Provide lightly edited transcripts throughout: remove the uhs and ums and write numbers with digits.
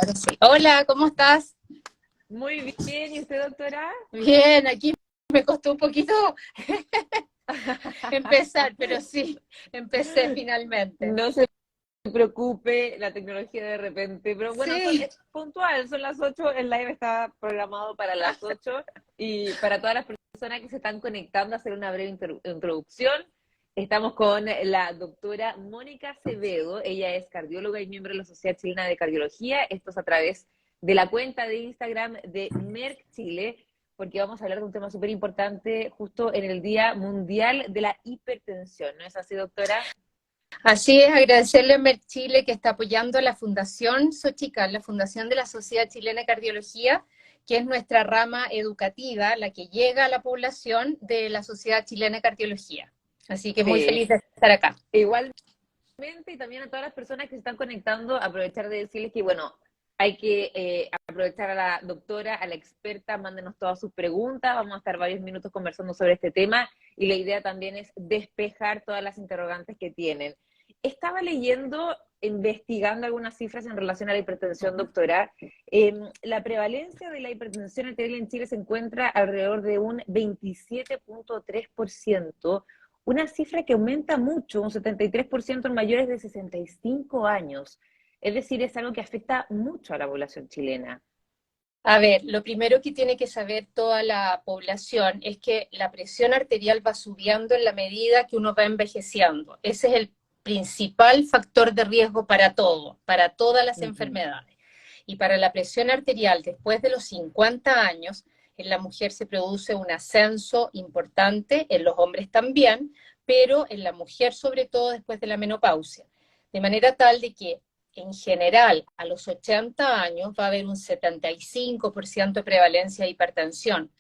Ahora sí. Hola, ¿cómo estás? Muy bien, ¿y usted, doctora? Bien, aquí me costó un poquito empezar, pero sí, empecé finalmente. No se preocupe, la tecnología de repente, pero bueno, Sí, es puntual, son las 8. El live está programado para las 8 y para todas las personas que se están conectando a hacer una breve introducción, estamos con la doctora Mónica Acevedo. Ella es cardióloga y miembro de la Sociedad Chilena de Cardiología. Esto es a través de la cuenta de Instagram de Merck Chile, porque vamos a hablar de un tema súper importante justo en el Día Mundial de la Hipertensión. ¿No es así, doctora? así es, agradecerle a Merck Chile que está apoyando a la Fundación Sochical, la Fundación de la Sociedad Chilena de Cardiología, que es nuestra rama educativa, la que llega a la población de la Sociedad Chilena de Cardiología. Así que muy Sí, feliz de estar acá. igualmente, y también a todas las personas que se están conectando, aprovechar de decirles que, bueno, hay que aprovechar a la doctora, a la experta, mándenos todas sus preguntas, vamos a estar varios minutos conversando sobre este tema y la idea también es despejar todas las interrogantes que tienen. Estaba leyendo, investigando algunas cifras en relación a la hipertensión, doctora. La prevalencia de la hipertensión arterial en Chile se encuentra alrededor de un 27.3%, una cifra que aumenta mucho, un 73% en mayores de 65 años. Es decir, es algo que afecta mucho a la población chilena. A ver, lo primero que tiene que saber toda la población es que la presión arterial va subiendo en la medida que uno va envejeciendo. Ese es el principal factor de riesgo para todo, para todas las Uh -huh. enfermedades. Y para la presión arterial, después de los 50 años, en la mujer se produce un ascenso importante, en los hombres también, pero en la mujer sobre todo después de la menopausia. De manera tal de que en general, a los 80 años va a haber un 75% de prevalencia de hipertensión.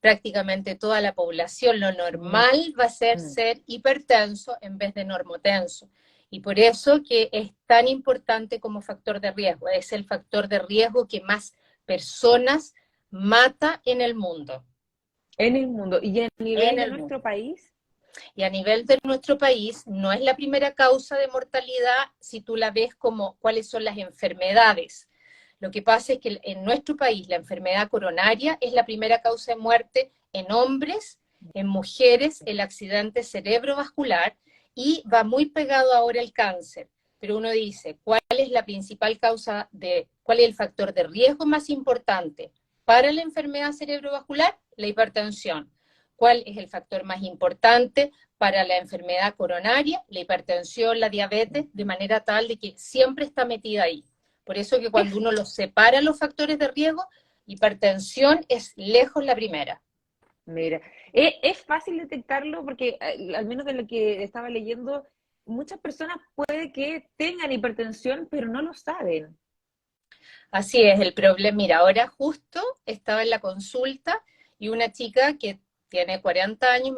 Prácticamente toda la población, lo Uh normal va a -huh. ser hipertenso en vez de normotenso. Y por eso que es tan importante como factor de riesgo. Es el factor de riesgo que más personas mata en el mundo. En el mundo y a En nivel de el mundo. nuestro país. Y a nivel de nuestro país, no es la primera causa de mortalidad si tú la ves como cuáles son las enfermedades. Lo que pasa es que en nuestro país la enfermedad coronaria es la primera causa de muerte en hombres, en mujeres, el accidente cerebrovascular y va muy pegado ahora el cáncer. Pero uno dice, ¿cuál es la principal causa cuál es el factor de riesgo más importante para la enfermedad cerebrovascular? La hipertensión. ¿Cuál es el factor más importante para la enfermedad coronaria? La hipertensión, la diabetes, de manera tal de que siempre está metida ahí. Por eso que cuando Es, uno los separa los factores de riesgo, hipertensión es lejos la primera. mira, es fácil detectarlo porque al menos de lo que estaba leyendo, muchas personas puede que tengan hipertensión, pero no lo saben. Así es, el problema, mira, ahora justo estaba en la consulta y una chica que tiene 40 años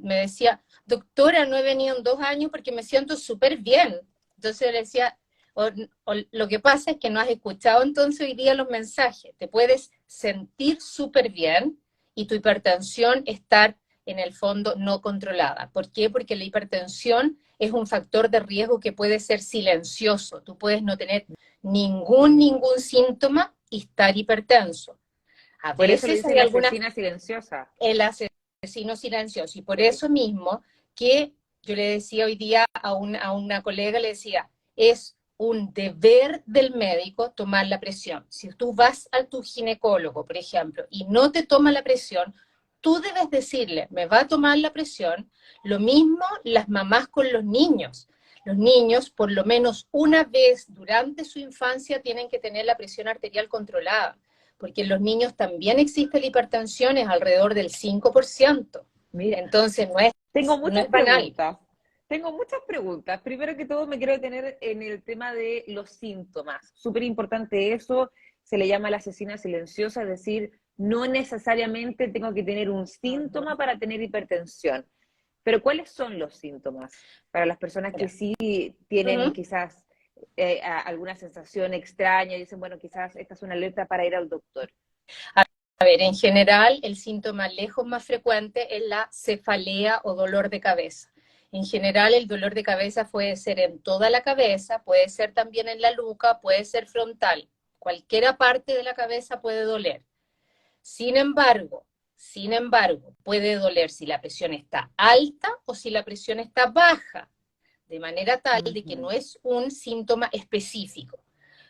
me decía, doctora, no he venido en 2 años porque me siento súper bien. Entonces yo le decía, o lo que pasa es que no has escuchado entonces hoy día los mensajes, te puedes sentir súper bien y tu hipertensión estar en el fondo no controlada. ¿Por qué? Porque la hipertensión es un factor de riesgo que puede ser silencioso. Tú puedes no tener ningún síntoma y estar hipertenso. A Por eso le veces dicen hay la algunas, asesina silenciosa. el asesino silencioso, y por eso mismo que yo le decía hoy día a una colega, le decía, es un deber del médico tomar la presión. Si tú vas a tu ginecólogo, por ejemplo, y no te toma la presión, tú debes decirle, me va a tomar la presión. Lo mismo las mamás con los niños. Los niños, por lo menos una vez durante su infancia, tienen que tener la presión arterial controlada, porque en los niños también existe la hipertensión, es alrededor del 5%. Mira, Entonces tengo no muchas es banal. preguntas. Tengo muchas preguntas. Primero que todo, me quiero detener en el tema de los síntomas. Súper importante eso. Se le llama la asesina silenciosa, es decir, no necesariamente tengo que tener un síntoma para tener hipertensión. Pero ¿cuáles son los síntomas para las personas que Mira. sí tienen Uh-huh. quizás alguna sensación extraña y dicen, bueno, quizás esta es una alerta para ir al doctor? A ver, en general, el síntoma lejos más frecuente es la cefalea o dolor de cabeza. En general, el dolor de cabeza puede ser en toda la cabeza, puede ser también en la nuca, puede ser frontal. cualquier parte de la cabeza puede doler. Sin embargo, puede doler si la presión está alta o si la presión está baja, de manera tal de que no es un síntoma específico.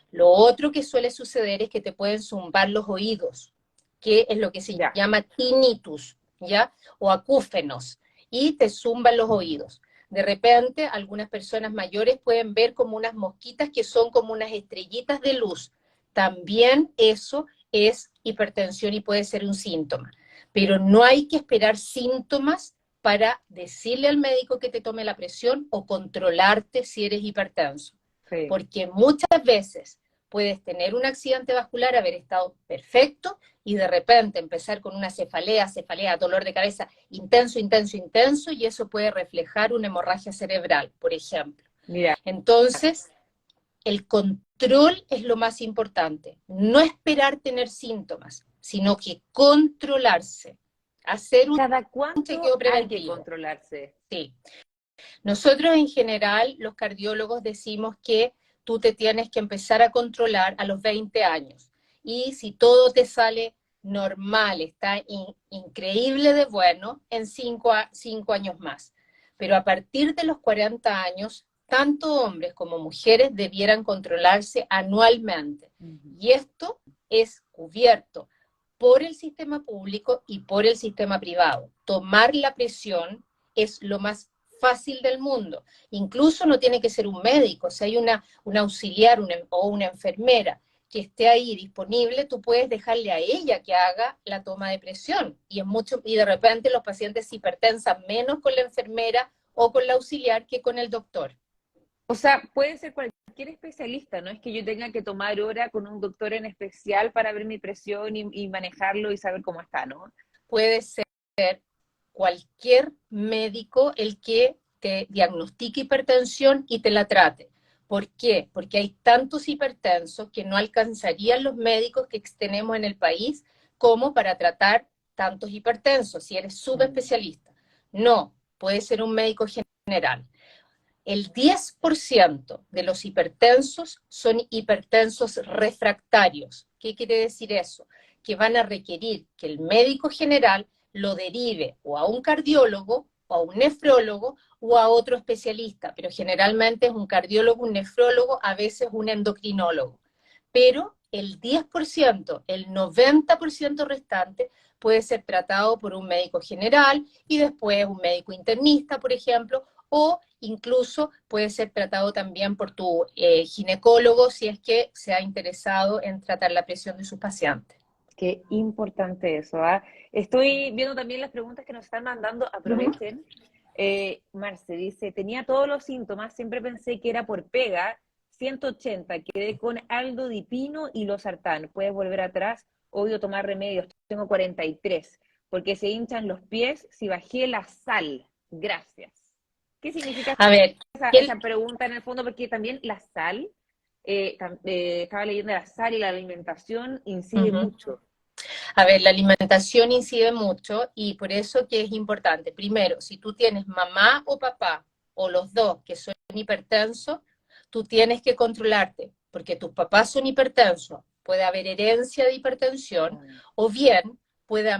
Lo otro que suele suceder es que te pueden zumbar los oídos, que es lo que se llama tinnitus, ¿ya? O acúfenos, y te zumban los oídos. De repente, algunas personas mayores pueden ver como unas mosquitas que son como unas estrellitas de luz. También eso es hipertensión y puede ser un síntoma. Pero no hay que esperar síntomas para decirle al médico que te tome la presión o controlarte si eres hipertenso. Sí. Porque muchas veces puedes tener un accidente vascular, haber estado perfecto, y de repente empezar con una cefalea, dolor de cabeza intenso, y eso puede reflejar una hemorragia cerebral, por ejemplo. Mira. Entonces, el control es lo más importante. No esperar tener síntomas, sino que controlarse. Hacer un ¿Cada cuánto chequeo preventivo. Hay que controlarse? Sí. Nosotros en general, los cardiólogos, decimos que tú te tienes que empezar a controlar a los 20 años. Y si todo te sale normal, está increíble de bueno, en 5 años más. Pero a partir de los 40 años, tanto hombres como mujeres debieran controlarse anualmente. Y esto es cubierto por el sistema público y por el sistema privado. Tomar la presión es lo más fácil del mundo. Incluso no tiene que ser un médico. Si hay un auxiliar o una enfermera que esté ahí disponible, tú puedes dejarle a ella que haga la toma de presión. Y de repente los pacientes se hipertensan menos con la enfermera o con la auxiliar que con el doctor. O sea, puede ser cualquier especialista, no es que yo tenga que tomar hora con un doctor en especial para ver mi presión y manejarlo y saber cómo está, ¿no? Puede ser cualquier médico el que te diagnostique hipertensión y te la trate. ¿Por qué? Porque hay tantos hipertensos que no alcanzarían los médicos que tenemos en el país como para tratar tantos hipertensos, si eres subespecialista. No, puede ser un médico general. El 10% de los hipertensos son hipertensos refractarios. ¿Qué quiere decir eso? Que van a requerir que el médico general lo derive o a un cardiólogo, o a un nefrólogo, o a otro especialista, pero generalmente es un cardiólogo, un nefrólogo, a veces un endocrinólogo. Pero el 10%, el 90% restante puede ser tratado por un médico general y después un médico internista, por ejemplo, o incluso puede ser tratado también por tu ginecólogo si es que se ha interesado en tratar la presión de sus pacientes. Qué importante eso, ¿ah? Estoy viendo también las preguntas que nos están mandando, aprovechen. Marce dice, tenía todos los síntomas, siempre pensé que era por pega, 180, quedé con aldodipino y losartán. Puedes volver atrás, odio tomar remedios, tengo 43, porque se hinchan los pies si bajé la sal. Gracias. ¿Qué significa esa pregunta en el fondo? Porque también la sal, estaba leyendo, la sal y la alimentación incide mucho. A ver, la alimentación incide mucho y por eso que es importante. Primero, si tú tienes mamá o papá, o los dos que son hipertensos, tú tienes que controlarte, porque tus papás son hipertensos. Puede haber herencia de hipertensión, o bien puede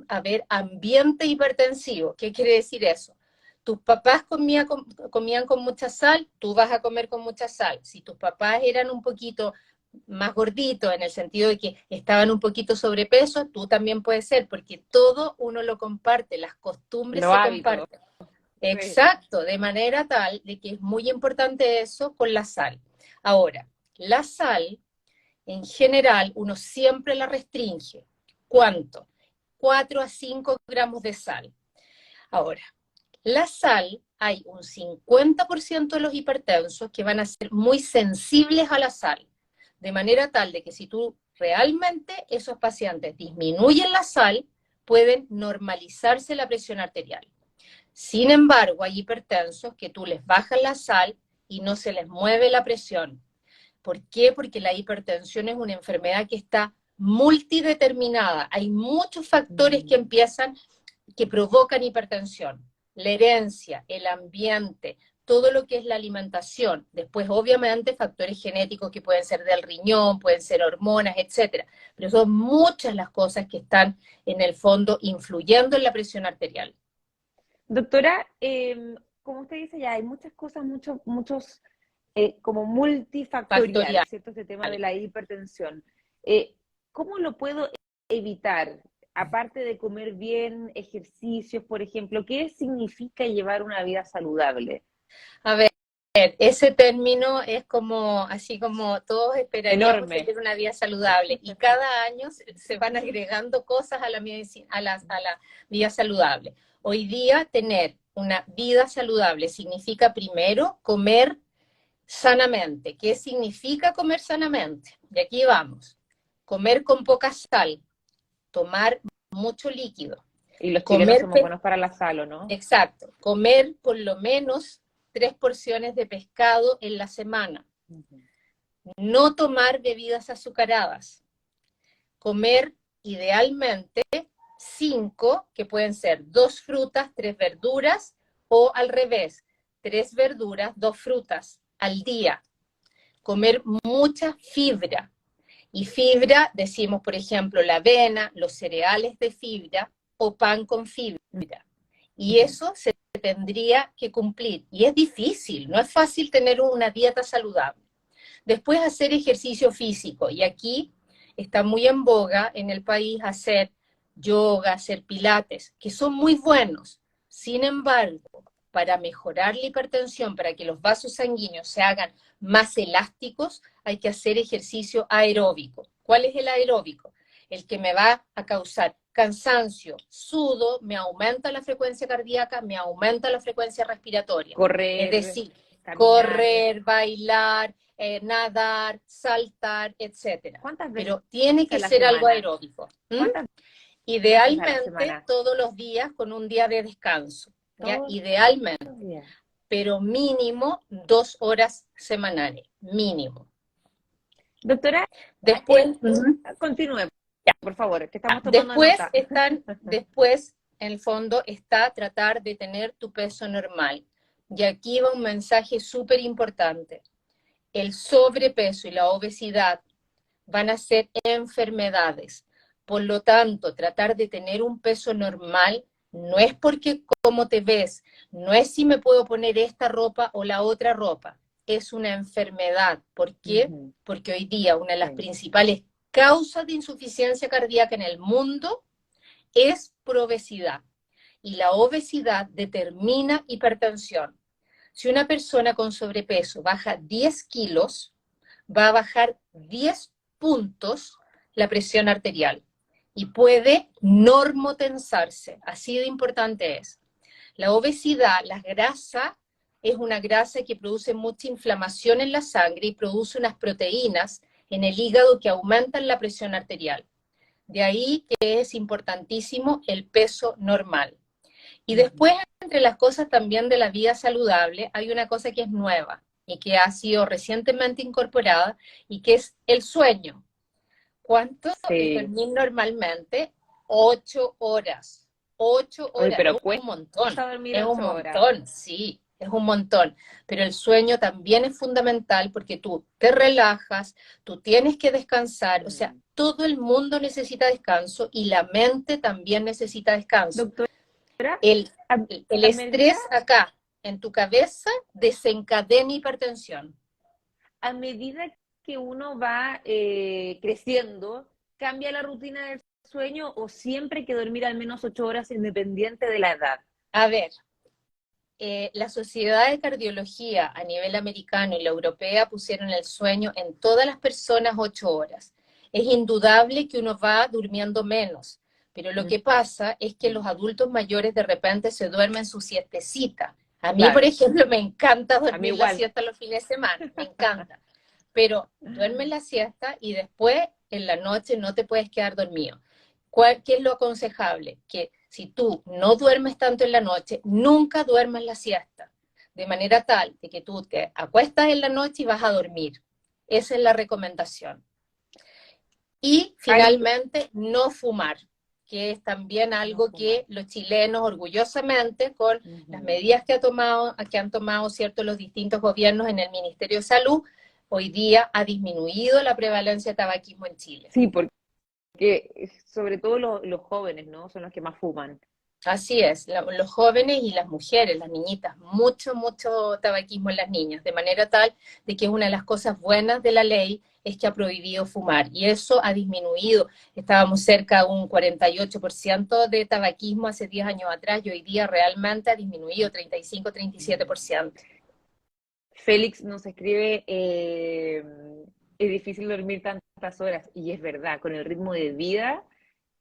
haber ambiente hipertensivo. ¿Qué quiere decir eso? Tus papás comían con mucha sal, tú vas a comer con mucha sal. Si tus papás eran un poquito más gorditos, en el sentido de que estaban un poquito sobrepeso, tú también puedes ser, porque todo uno lo comparte, las costumbres se comparten. Exacto, de manera tal de que es muy importante eso con la sal. Ahora, la sal, en general, uno siempre la restringe. ¿Cuánto? 4 a 5 gramos de sal. Ahora, la sal, hay un 50% de los hipertensos que van a ser muy sensibles a la sal, de manera tal de que si tú realmente esos pacientes disminuyen la sal, pueden normalizarse la presión arterial. Sin embargo, hay hipertensos que tú les bajas la sal y no se les mueve la presión. ¿Por qué? Porque la hipertensión es una enfermedad que está multideterminada. Hay muchos factores que provocan hipertensión. La herencia, el ambiente, todo lo que es la alimentación. Después, obviamente, factores genéticos que pueden ser del riñón, pueden ser hormonas, etcétera. Pero son muchas las cosas que están, en el fondo, influyendo en la presión arterial. Doctora, como usted dice, ya hay muchas cosas, muchos como multifactoriales, Factorial. ¿cierto? Este tema de la hipertensión. ¿Cómo lo puedo evitar? Aparte de comer bien, ejercicios, por ejemplo, ¿qué significa llevar una vida saludable? A ver, ese término es como, así como todos esperaríamos Enorme. tener una vida saludable, y cada año se van agregando cosas a la medicina, a la vida saludable. Hoy día, tener una vida saludable significa, primero, comer sanamente. ¿Qué significa comer sanamente? Y aquí vamos. Comer con poca sal, tomar mucho líquido, Y los chilenos comer, somos buenos para la sal, ¿o no? exacto, comer por lo menos 3 porciones de pescado en la semana, no tomar bebidas azucaradas, comer idealmente 5, que pueden ser 2 frutas, 3 verduras, o al revés, 3 verduras, 2 frutas al día. Comer mucha fibra. Y fibra, decimos, por ejemplo, la avena, los cereales de fibra o pan con fibra. Y eso se tendría que cumplir. Y es difícil, no es fácil tener una dieta saludable. Después, hacer ejercicio físico. Y aquí está muy en boga en el país hacer yoga, hacer pilates, que son muy buenos. Sin embargo, para mejorar la hipertensión, para que los vasos sanguíneos se hagan más elásticos, hay que hacer ejercicio aeróbico. ¿Cuál es el aeróbico? El que me va a causar cansancio, sudo, me aumenta la frecuencia cardíaca, me aumenta la frecuencia respiratoria. Es Correr, decir, caminar. correr, bailar, nadar, saltar, etcétera. ¿Cuántas veces Pero tiene a que la ser algo semana? aeróbico. ¿Cuántas veces a la Idealmente semana? todos los días con un día de descanso. ¿Ya? Todos Idealmente, los días. pero mínimo 2 horas semanales, mínimo. Doctora, Después, continúe, por favor, que estamos tomando después nota. después, en el fondo, está tratar de tener tu peso normal. Y aquí va un mensaje súper importante. El sobrepeso y la obesidad van a ser enfermedades. Por lo tanto, tratar de tener un peso normal no es porque cómo te ves, no es si me puedo poner esta ropa o la otra ropa, es una enfermedad. ¿Por qué? Porque hoy día una de las principales causas de insuficiencia cardíaca en el mundo es por obesidad. Y la obesidad determina hipertensión. Si una persona con sobrepeso baja 10 kilos, va a bajar 10 puntos la presión arterial y puede normotensarse. Así de importante es. La obesidad, la grasa, es una grasa que produce mucha inflamación en la sangre y produce unas proteínas en el hígado que aumentan la presión arterial. De ahí que es importantísimo el peso normal. Y después, entre las cosas también de la vida saludable, hay una cosa que es nueva y que ha sido recientemente incorporada, y que es el sueño. ¿Cuánto dormir normalmente? 8 horas. 8 Oye, horas, es pero un montón. cuesta dormir Es un 8 horas. montón, sí, es un montón. Pero el sueño también es fundamental porque tú te relajas, tú tienes que descansar. O sea, todo el mundo necesita descanso y la mente también necesita descanso. Doctora, El a estrés medida, acá, en tu cabeza, desencadena hipertensión. a medida que uno va creciendo, ¿cambia la rutina del sueño o siempre hay que dormir al menos 8 horas independiente de la edad? A ver, la Sociedad de Cardiología a nivel americano y la europea pusieron el sueño en todas las personas 8 horas. Es indudable que uno va durmiendo menos, pero lo que pasa es que los adultos mayores de repente se duermen su siestecita. A mí, por Claro. ejemplo, me encanta A mí dormir la igual. siesta los fines de semana, me encanta. Pero duermes la siesta y después en la noche no te puedes quedar dormido. ¿Qué es lo aconsejable? Que si tú no duermes tanto en la noche, nunca duermas la siesta, de manera tal de que tú te acuestas en la noche y vas a dormir. Esa es la recomendación. Y finalmente, no fumar, que es también algo que los chilenos orgullosamente, con las medidas que han tomado cierto, los distintos gobiernos en el Ministerio de Salud, hoy día ha disminuido la prevalencia de tabaquismo en Chile. Sí, porque sobre todo los jóvenes, ¿no? Son los que más fuman. Así es, los jóvenes y las mujeres, las niñitas, mucho tabaquismo en las niñas, de manera tal de que una de las cosas buenas de la ley es que ha prohibido fumar, y eso ha disminuido. Estábamos cerca de un 48% de tabaquismo hace 10 años atrás, y hoy día realmente ha disminuido 35-37%. Félix nos escribe, es difícil dormir tantas horas, y es verdad, con el ritmo de vida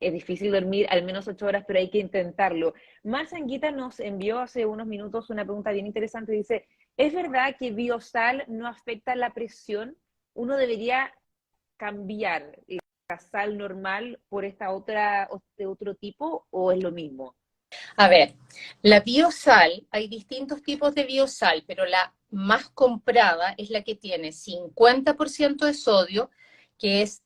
es difícil dormir al menos 8 horas, pero hay que intentarlo. Mar Sanguita nos envió hace unos minutos una pregunta bien interesante. Dice, ¿es verdad que Biosal no afecta la presión? ¿Uno debería cambiar la sal normal por esta otra, de otro tipo, o es lo mismo? A ver, la biosal, hay distintos tipos de biosal, pero la más comprada es la que tiene 50% de sodio, que es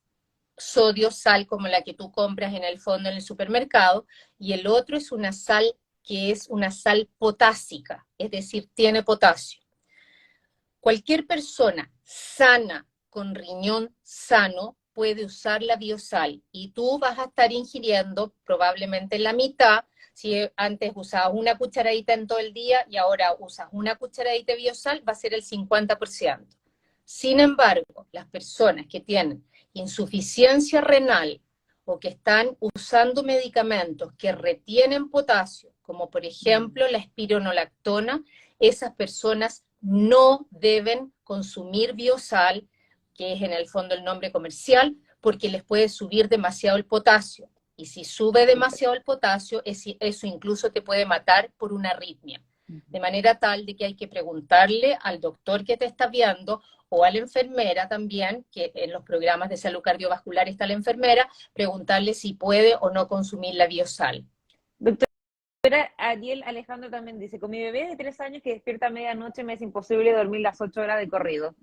sodio, sal como la que tú compras en el fondo en el supermercado, y el otro es una sal que es una sal potásica, es decir, tiene potasio. Cualquier persona sana, con riñón sano, puede usar la biosal, y tú vas a estar ingiriendo probablemente la mitad. Si antes usabas una cucharadita en todo el día y ahora usas una cucharadita de biosal, va a ser el 50%. Sin embargo, las personas que tienen insuficiencia renal o que están usando medicamentos que retienen potasio, como por ejemplo la espironolactona, esas personas no deben consumir biosal, que es en el fondo el nombre comercial, porque les puede subir demasiado el potasio. Y si sube demasiado el potasio, eso incluso te puede matar por una arritmia. De manera tal de que hay que preguntarle al doctor que te está viendo, o a la enfermera también, que en los programas de salud cardiovascular está la enfermera, preguntarle si puede o no consumir la biosal. Doctora Ariel Alejandro también dice, con mi bebé de 3 años que despierta a medianoche me es imposible dormir las 8 horas de corrido.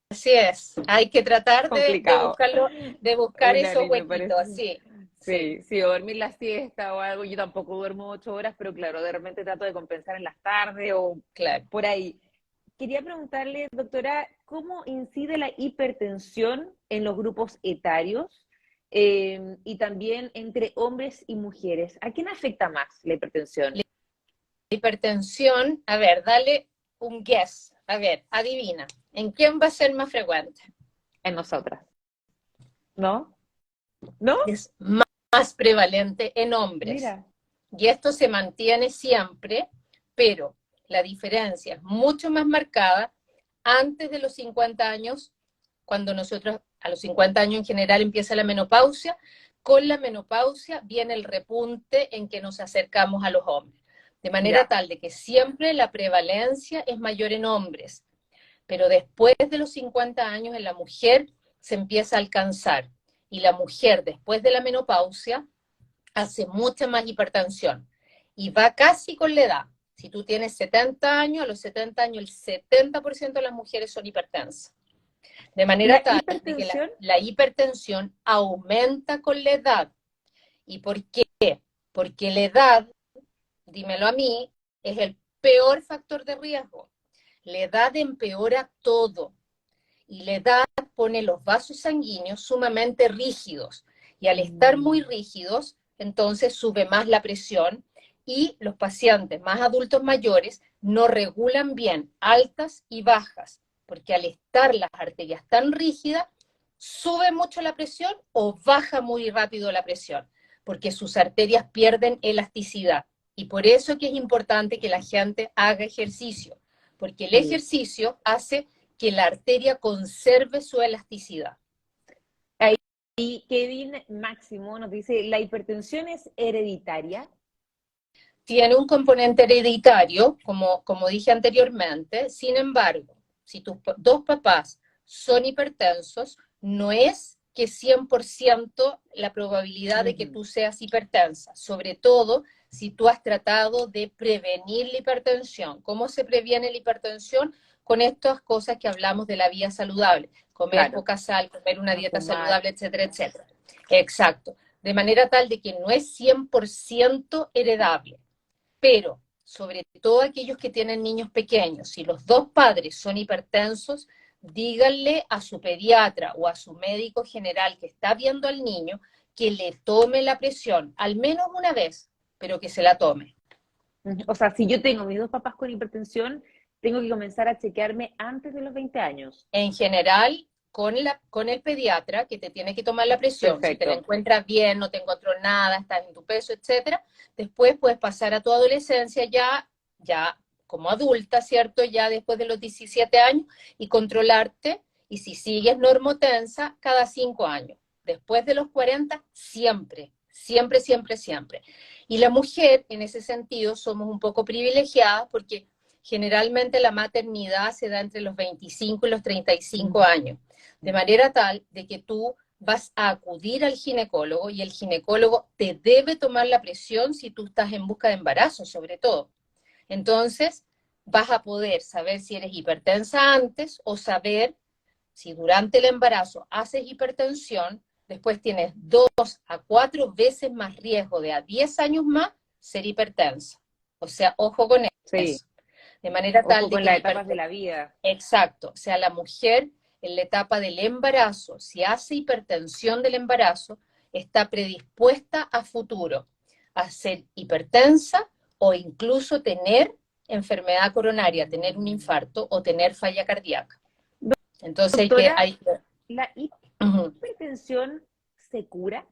Así es, hay que tratar Complicado. de buscar Una esos niña huequitos, parece. sí. Sí, o dormir la siesta o algo. Yo tampoco duermo 8 horas, pero claro, de repente trato de compensar en las tardes o Claro. por ahí. Quería preguntarle, doctora, ¿cómo incide la hipertensión en los grupos etarios y también entre hombres y mujeres? ¿A quién afecta más la hipertensión? La hipertensión, a ver, dale un guess, a ver, adivina, ¿en quién va a ser más frecuente? En nosotras. ¿No? ¿No? Es más prevalente en hombres. Mira. Y esto se mantiene siempre, pero la diferencia es mucho más marcada antes de los 50 años, cuando nosotros a los 50 años en general empieza la menopausia. Con la menopausia viene el repunte en que nos acercamos a los hombres, de manera tal de que siempre la prevalencia es mayor en hombres, pero después de los 50 años en la mujer se empieza a alcanzar, y la mujer después de la menopausia hace mucha más hipertensión, y va casi con la edad. Si tú tienes 70 años, a los 70 años el 70% de las mujeres son hipertensas. De manera tal de que la hipertensión aumenta con la edad. ¿Y por qué? Porque la edad, dímelo a mí, es el peor factor de riesgo. La edad empeora todo, y la edad pone los vasos sanguíneos sumamente rígidos, y al estar muy rígidos, entonces sube más la presión, y los pacientes más adultos mayores no regulan bien altas y bajas, porque al estar las arterias tan rígidas, sube mucho la presión o baja muy rápido la presión, porque sus arterias pierden elasticidad. Y por eso que es importante que la gente haga ejercicio, porque el ejercicio hace que la arteria conserve su elasticidad. Y Kevin Máximo nos dice, ¿la hipertensión es hereditaria? Tiene un componente hereditario, como dije anteriormente. Sin embargo, si tus dos papás son hipertensos, no es que 100% la probabilidad de que tú seas hipertensa, sobre todo si tú has tratado de prevenir la hipertensión. ¿Cómo se previene la hipertensión? Con estas cosas que hablamos de la vía saludable, comer poca sal, comer una dieta saludable, etcétera, etcétera. Exacto. de manera tal de que no es 100% heredable. Pero, sobre todo aquellos que tienen niños pequeños, si los dos padres son hipertensos, díganle a su pediatra o a su médico general que está viendo al niño que le tome la presión, al menos una vez, pero que se la tome. O sea, si yo tengo mis dos papás con hipertensión, tengo que comenzar a chequearme antes de los 20 años. En general, con el pediatra que te tiene que tomar la presión, si te la Perfecto. encuentras bien, no te encontró nada, estás en tu peso, etcétera, después puedes pasar a tu adolescencia ya como adulta, ¿cierto? Ya después de los 17 años y controlarte, y si sigues normotensa, cada 5 años. Después de los 40, siempre, siempre, siempre, siempre. Y la mujer, en ese sentido, somos un poco privilegiadas porque generalmente la maternidad se da entre los 25 y los 35 años, de manera tal de que tú vas a acudir al ginecólogo y el ginecólogo te debe tomar la presión si tú estás en busca de embarazo, sobre todo. Entonces, vas a poder saber si eres hipertensa antes o saber si durante el embarazo haces hipertensión, después tienes 2 a 4 veces más riesgo de a 10 años más ser hipertensa. O sea, ojo con Sí, eso. De manera ojo tal de con que las etapas de la vida. exacto, o sea, la mujer en la etapa del embarazo, si hace hipertensión del embarazo, está predispuesta a futuro a ser hipertensa o incluso tener enfermedad coronaria, tener un infarto o tener falla cardíaca. Entonces Doctora, hay ¿la uh-huh. hipertensión se cura?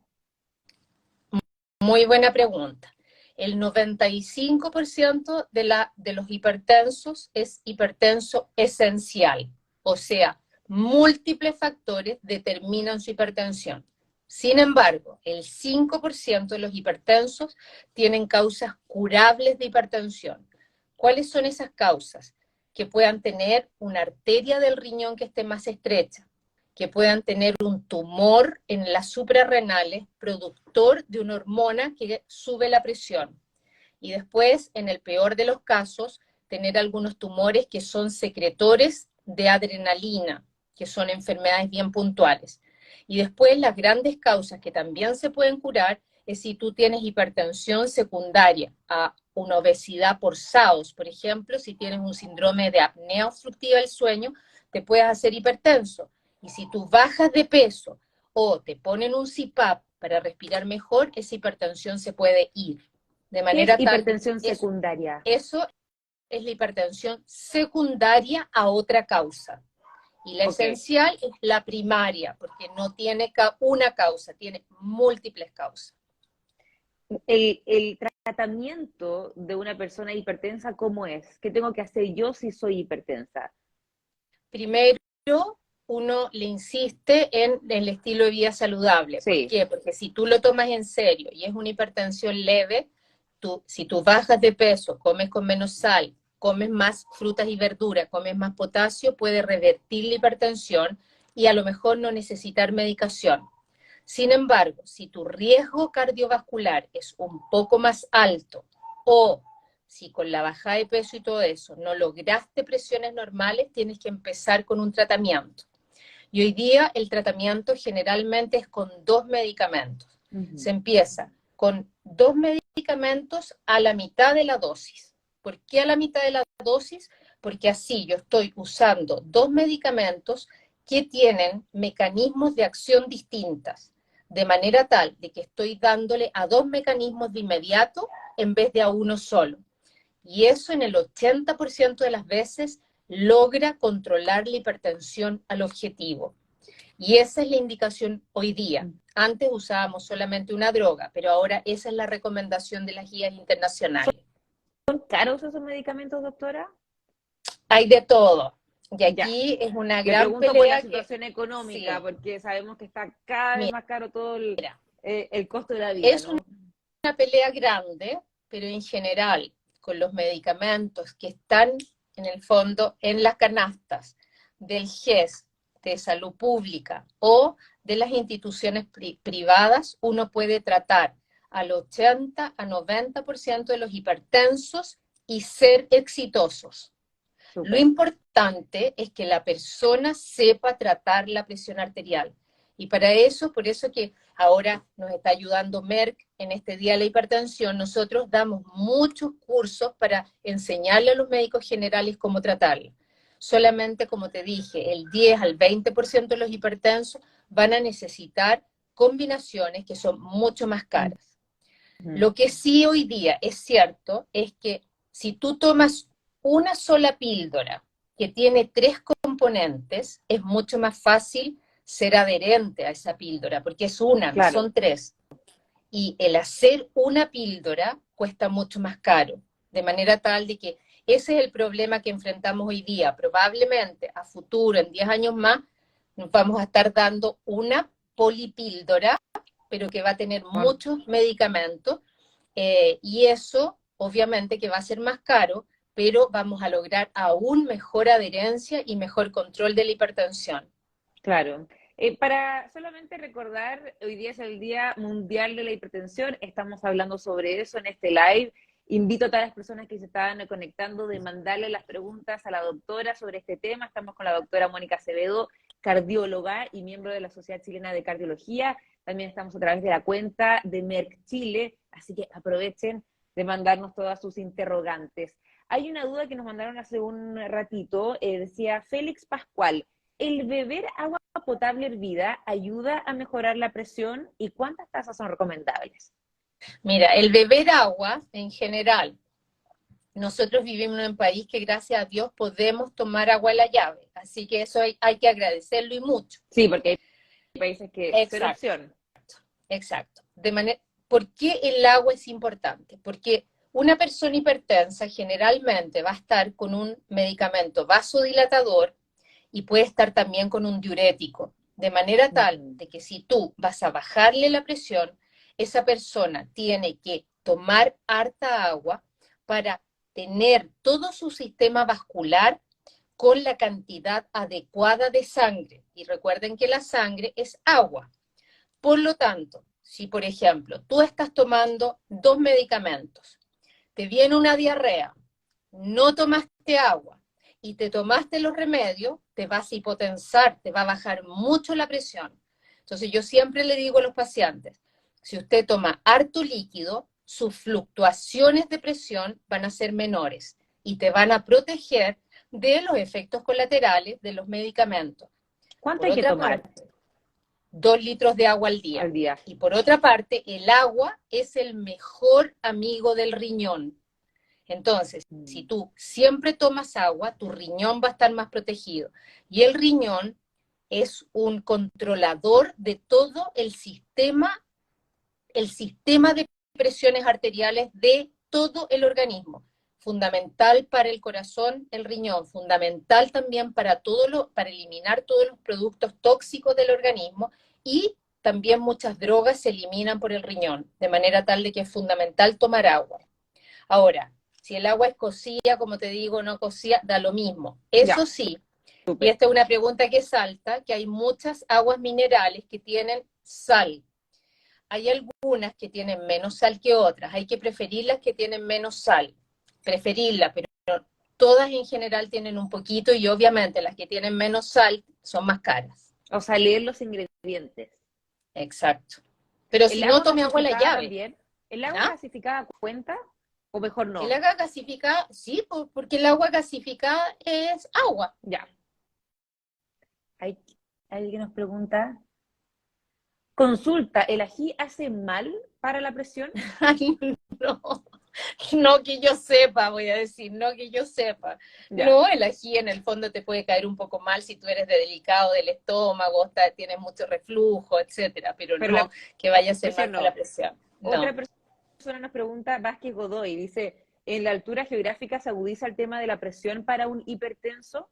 Muy buena pregunta. El 95% de los hipertensos es hipertenso esencial, o sea, múltiples factores determinan su hipertensión. Sin embargo, el 5% de los hipertensos tienen causas curables de hipertensión. ¿Cuáles son esas causas? Que puedan tener una arteria del riñón que esté más estrecha, que puedan tener un tumor en las suprarrenales, productor de una hormona que sube la presión. Y después, en el peor de los casos, tener algunos tumores que son secretores de adrenalina, que son enfermedades bien puntuales. Y después, las grandes causas que también se pueden curar es si tú tienes hipertensión secundaria a una obesidad por SAOS, por ejemplo, si tienes un síndrome de apnea obstructiva del sueño, te puedes hacer hipertenso. Y si tú bajas de peso o te ponen un CPAP para respirar mejor, esa hipertensión se puede ir. De ¿Qué es manera tal de hipertensión que secundaria? eso es la hipertensión secundaria a otra causa. Y la Ok. esencial es la primaria, porque no tiene una causa, tiene múltiples causas. El tratamiento de una persona hipertensa, ¿cómo es? ¿Qué tengo que hacer yo si soy hipertensa? Primero, uno le insiste en el estilo de vida saludable. ¿Por Sí, qué? Porque si tú lo tomas en serio y es una hipertensión leve, si tú bajas de peso, comes con menos sal, comes más frutas y verduras, comes más potasio, puede revertir la hipertensión y a lo mejor no necesitar medicación. Sin embargo, si tu riesgo cardiovascular es un poco más alto o si con la bajada de peso y todo eso no lograste presiones normales, tienes que empezar con un tratamiento. Y hoy día el tratamiento generalmente es con 2 medicamentos. Se empieza con 2 medicamentos a la mitad de la dosis. ¿Por qué a la mitad de la dosis? Porque así yo estoy usando 2 medicamentos que tienen mecanismos de acción distintas, de manera tal de que estoy dándole a 2 mecanismos de inmediato en vez de a uno solo. Y eso en el 80% de las veces logra controlar la hipertensión al objetivo. Y esa es la indicación hoy día. Antes usábamos solamente una droga, pero ahora esa es la recomendación de las guías internacionales. ¿Son caros esos medicamentos, doctora? Hay de todo. Y Ya. aquí es una Le gran pregunto por la pelea que, situación económica, sí, porque sabemos que está cada vez más caro todo mira, el costo de la vida, es ¿no? una pelea grande, pero en general, con los medicamentos que están en el fondo en las canastas del GES, de salud pública o de las instituciones privadas, uno puede tratar al 80 a 90% de los hipertensos y ser exitosos. Lo Súper. importante es que la persona sepa tratar la presión arterial. Y para eso, por eso que ahora nos está ayudando Merck en este Día de la Hipertensión, nosotros damos muchos cursos para enseñarle a los médicos generales cómo tratarla. Solamente, como te dije, el 10 al 20% de los hipertensos van a necesitar combinaciones que son mucho más caras. Lo que sí hoy día es cierto es que si tú tomas una sola píldora que tiene 3 componentes, es mucho más fácil ser adherente a esa píldora, porque es una, no Claro. son 3. Y el hacer una píldora cuesta mucho más caro, de manera tal de que ese es el problema que enfrentamos hoy día. Probablemente a futuro, en 10 años más, nos vamos a estar dando una polipíldora, pero que va a tener muchos medicamentos, y eso obviamente que va a ser más caro, pero vamos a lograr aún mejor adherencia y mejor control de la hipertensión. Claro. Para solamente recordar, hoy día es el Día Mundial de la Hipertensión, estamos hablando sobre eso en este live. Invito a todas las personas que se estaban conectando de mandarle las preguntas a la doctora sobre este tema. Estamos con la doctora Mónica Acevedo, cardióloga y miembro de la Sociedad Chilena de Cardiología. También estamos a través de la cuenta de Merck Chile, así que aprovechen de mandarnos todas sus interrogantes. Hay una duda que nos mandaron hace un ratito, decía Félix Pascual, ¿el beber agua potable hervida ayuda a mejorar la presión y cuántas tazas son recomendables? Mira, el beber agua en general, nosotros vivimos en un país que gracias a Dios podemos tomar agua de la llave, así que eso hay que agradecerlo y mucho. Sí, porque hay países que cero opción. Exacto. ¿Por qué el agua es importante? Porque una persona hipertensa generalmente va a estar con un medicamento vasodilatador y puede estar también con un diurético, de manera tal de que si tú vas a bajarle la presión, esa persona tiene que tomar harta agua para tener todo su sistema vascular con la cantidad adecuada de sangre. Y recuerden que la sangre es agua. Por lo tanto, si por ejemplo tú estás tomando 2 medicamentos, te viene una diarrea, no tomaste agua y te tomaste los remedios, te vas a hipotensar, te va a bajar mucho la presión. Entonces yo siempre le digo a los pacientes, si usted toma harto líquido, sus fluctuaciones de presión van a ser menores y te van a proteger de los efectos colaterales de los medicamentos. ¿Cuánto hay que tomar? 2 litros de agua al día. Y por otra parte, el agua es el mejor amigo del riñón. Entonces, si tú siempre tomas agua, tu riñón va a estar más protegido. Y el riñón es un controlador de todo el sistema de presiones arteriales de todo el organismo. Fundamental para el corazón, el riñón, fundamental también para eliminar todos los productos tóxicos del organismo, y también muchas drogas se eliminan por el riñón, de manera tal de que es fundamental tomar agua. Ahora, si el agua es cocida, como te digo, no cocida, da lo mismo. Eso sí, y esta es una pregunta que salta, que hay muchas aguas minerales que tienen sal. Hay algunas que tienen menos sal que otras, hay que preferir las que tienen menos sal, preferirlas, pero todas en general tienen un poquito y obviamente las que tienen menos sal son más caras. O sea, leer los ingredientes. Exacto. Pero si no, tome agua a la llave. También. ¿El agua gasificada cuenta o mejor no? El agua gasificada, sí, porque el agua gasificada es agua. Ya. Hay alguien que nos pregunta, consulta, ¿el ají hace mal para la presión? No que yo sepa, voy a decir, no que yo sepa. Ya. No, el ají en el fondo te puede caer un poco mal si tú eres delicado del estómago, tienes mucho reflujo, etcétera, pero no que vaya a ser mal para la presión. No. Otra persona nos pregunta, Vázquez Godoy, dice, ¿en la altura geográfica se agudiza el tema de la presión para un hipertenso?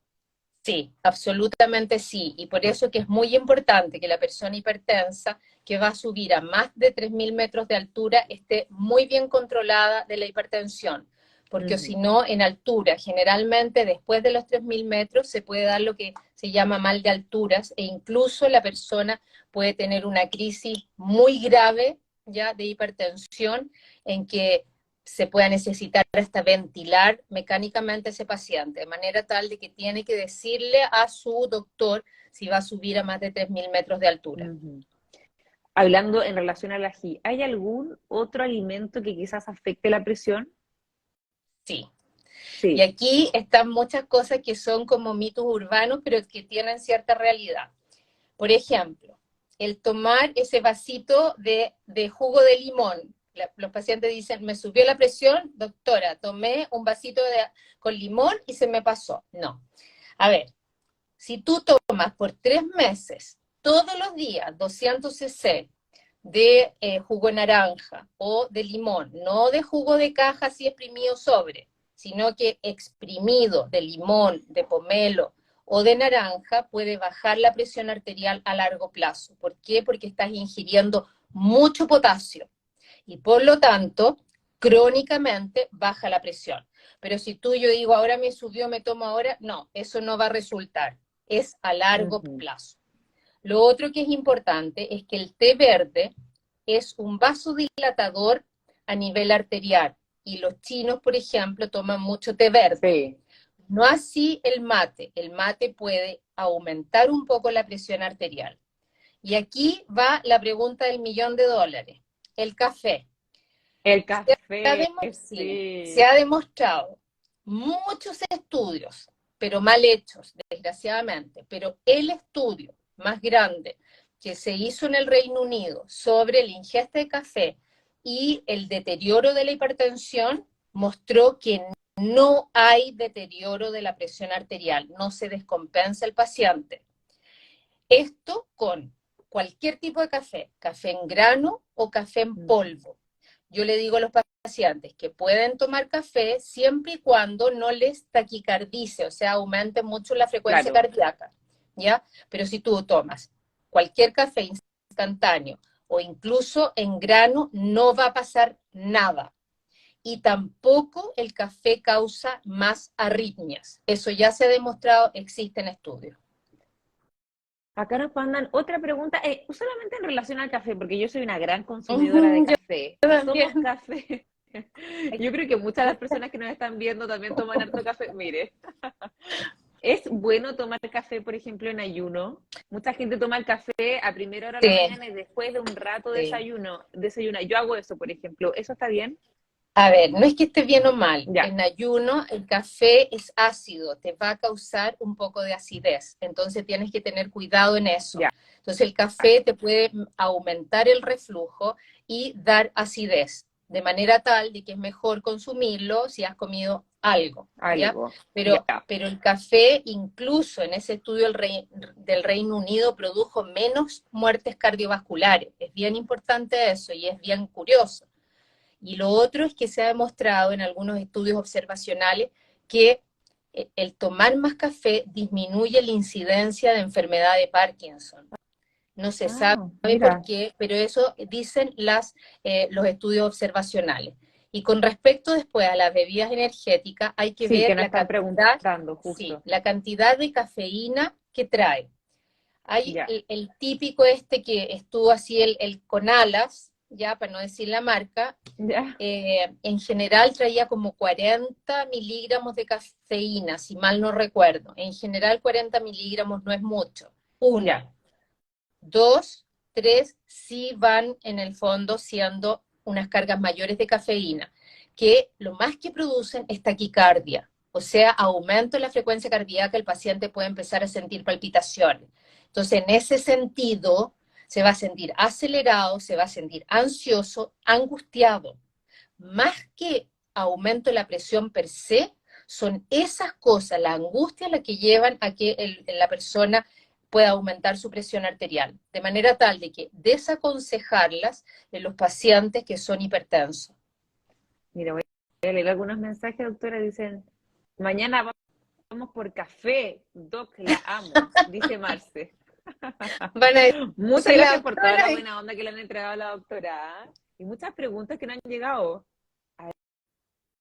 Sí, absolutamente sí, y por eso que es muy importante que la persona hipertensa que va a subir a más de 3.000 metros de altura esté muy bien controlada de la hipertensión, porque si no, en altura, generalmente después de los 3.000 metros se puede dar lo que se llama mal de alturas, e incluso la persona puede tener una crisis muy grave ya de hipertensión, en que se pueda necesitar hasta ventilar mecánicamente a ese paciente, de manera tal de que tiene que decirle a su doctor si va a subir a más de 3.000 metros de altura. Hablando en relación al ají, ¿hay algún otro alimento que quizás afecte la presión? Sí. Y Sí. aquí están muchas cosas que son como mitos urbanos, pero que tienen cierta realidad. Por ejemplo, el tomar ese vasito de jugo de limón. Los pacientes dicen, me subió la presión, doctora, tomé un vasito con limón y se me pasó. No. A ver, si tú tomas por 3 meses, todos los días, 200 cc de jugo de naranja o de limón, no de jugo de caja así exprimido sobre, sino que exprimido de limón, de pomelo o de naranja, puede bajar la presión arterial a largo plazo. ¿Por qué? Porque estás ingiriendo mucho potasio y por lo tanto, crónicamente baja la presión. Pero si yo digo, ahora me subió, me tomo ahora, no, eso no va a resultar, es a largo plazo. Lo otro que es importante es que el té verde es un vasodilatador a nivel arterial y los chinos, por ejemplo, toman mucho té verde. Sí. No así el mate. El mate puede aumentar un poco la presión arterial. Y aquí va la pregunta del $1.000.000. El café. El café, sí. Se ha demostrado muchos estudios, pero mal hechos, desgraciadamente, pero el estudio más grande que se hizo en el Reino Unido sobre la ingesta de café y el deterioro de la hipertensión mostró que no hay deterioro de la presión arterial, no se descompensa el paciente. Esto con cualquier tipo de café, café en grano o café en polvo. Yo le digo a los pacientes que pueden tomar café siempre y cuando no les taquicardice, o sea, aumente mucho la frecuencia cardíaca, ¿ya? Pero si tú tomas cualquier café instantáneo o incluso en grano, no va a pasar nada. Y tampoco el café causa más arritmias. Eso ya se ha demostrado, existen estudios. Acá nos mandan otra pregunta, solamente en relación al café, porque yo soy una gran consumidora de café. ¿Somos café? Yo creo que muchas de las personas que nos están viendo también toman harto café. Mire, ¿es bueno tomar café, por ejemplo, en ayuno? Mucha gente toma el café a primera hora de la mañana y después de un rato desayuna. Yo hago eso, por ejemplo. ¿Eso está bien? A ver, no es que esté bien o mal. Ya. En ayuno el café es ácido, te va a causar un poco de acidez. Entonces tienes que tener cuidado en eso. Ya. Entonces el café te puede aumentar el reflujo y dar acidez, de manera tal de que es mejor consumirlo si has comido algo. ¿ya? Pero el café, incluso en ese estudio del Reino Unido, produjo menos muertes cardiovasculares. Es bien importante eso y es bien curioso. Y lo otro es que se ha demostrado en algunos estudios observacionales que el tomar más café disminuye la incidencia de enfermedad de Parkinson. No se sabe por qué, pero eso dicen los estudios observacionales. Y con respecto después a las bebidas energéticas, hay que ver la cantidad de cafeína que trae. Hay el típico que estuvo así, el con alas, ya para no decir la marca, en general traía como 40 miligramos de cafeína, si mal no recuerdo. En general 40 miligramos no es mucho. 1. 2, 3 sí van en el fondo siendo unas cargas mayores de cafeína, que lo más que producen es taquicardia, o sea, aumento en la frecuencia cardíaca, el paciente puede empezar a sentir palpitaciones. Entonces, en ese sentido, se va a sentir acelerado, se va a sentir ansioso, angustiado. Más que aumento de la presión per se, son esas cosas, la angustia, las que llevan a que la persona pueda aumentar su presión arterial, de manera tal de que desaconsejarlas en los pacientes que son hipertensos. Mira, voy a leer algunos mensajes, doctora, dicen, mañana vamos por café, doc, la amo, dice Marce. Muchas gracias por toda la buena onda que le han entregado a la doctora. Y muchas preguntas que no han llegado. A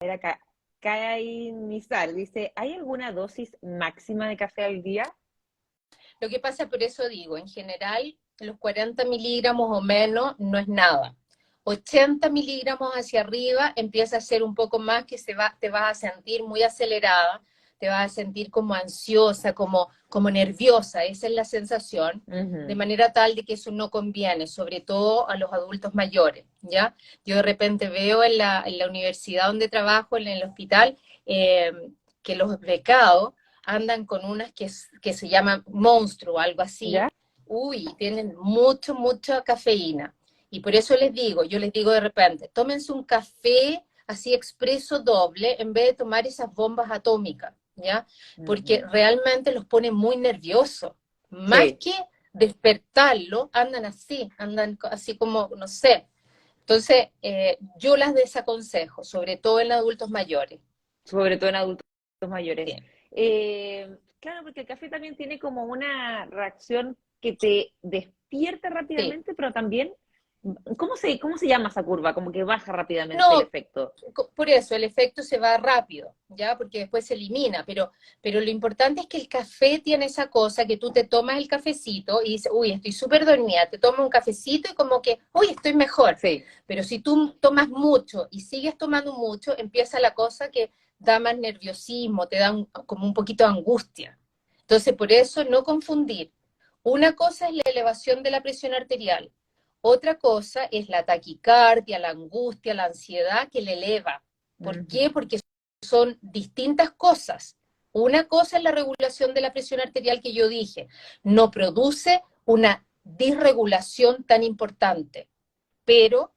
ver acá, Kai Nizar dice, ¿hay alguna dosis máxima de café al día? Lo que pasa, por eso digo, en general, los 40 miligramos o menos no es nada. 80 miligramos hacia arriba empieza a ser un poco más que te vas a sentir muy acelerada, te vas a sentir como ansiosa, como nerviosa, esa es la sensación, de manera tal de que eso no conviene, sobre todo a los adultos mayores, ¿ya? Yo de repente veo en la universidad donde trabajo, en el hospital, que los becados andan con unas que se llaman Monstruo, algo así. ¿Ya? Uy, tienen mucha cafeína. Y por eso yo les digo de repente, tómense un café así expreso doble en vez de tomar esas bombas atómicas, ¿ya? Porque realmente los pone muy nerviosos. Más Sí, que despertarlo, andan así como, no sé. Entonces, yo las desaconsejo, sobre todo en adultos mayores. sobre todo en adultos mayores. Sí, Claro, porque el café también tiene como una reacción que te despierta sí. rápidamente, pero también, cómo se llama esa curva? Como que baja rápidamente el No, efecto. por eso el efecto se va rápido, ¿ya? Porque después se elimina, pero lo importante es que el café tiene esa cosa que tú te tomas el cafecito y dices, uy, estoy súper dormida, te tomas un cafecito y como que, uy, estoy mejor. Sí. Pero si tú tomas mucho y sigues tomando mucho, empieza la cosa que da más nerviosismo, te da como un poquito de angustia. Entonces, por eso no confundir. Una cosa es la elevación de la presión arterial. Otra cosa es la taquicardia, la angustia, la ansiedad que le eleva. ¿Por qué? Ujú. Porque son distintas cosas. Una cosa es la regulación de la presión arterial que yo dije, no produce una disregulación tan importante, pero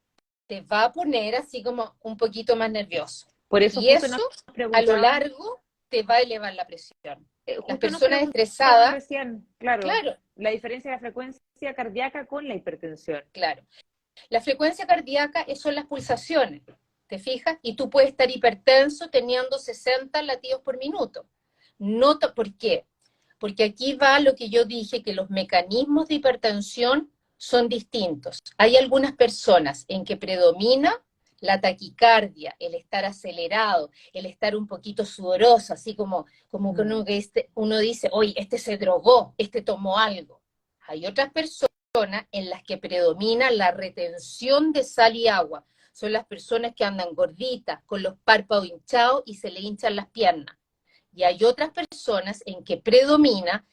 te va a poner así como un poquito más nervioso. Por eso Y justo eso nos a lo preguntaban, largo te va a elevar la presión. Las justo nos personas preguntaban estresadas, recién, claro, claro, la diferencia de la frecuencia cardíaca con la hipertensión. claro. La frecuencia cardíaca son las pulsaciones, ¿te fijas? Y tú puedes estar hipertenso teniendo 60 latidos por minuto. ¿Por qué? Porque aquí va lo que yo dije, que los mecanismos de hipertensión son distintos. Hay algunas personas en que predomina la taquicardia, el estar acelerado, el estar un poquito sudoroso, así como que uno dice, oye, este se drogó, este tomó algo. Hay otras personas en las que predomina la retención de sal y agua. Son las personas que andan gorditas, con los párpados hinchados y se le hinchan las piernas. Y hay otras personas en que predomina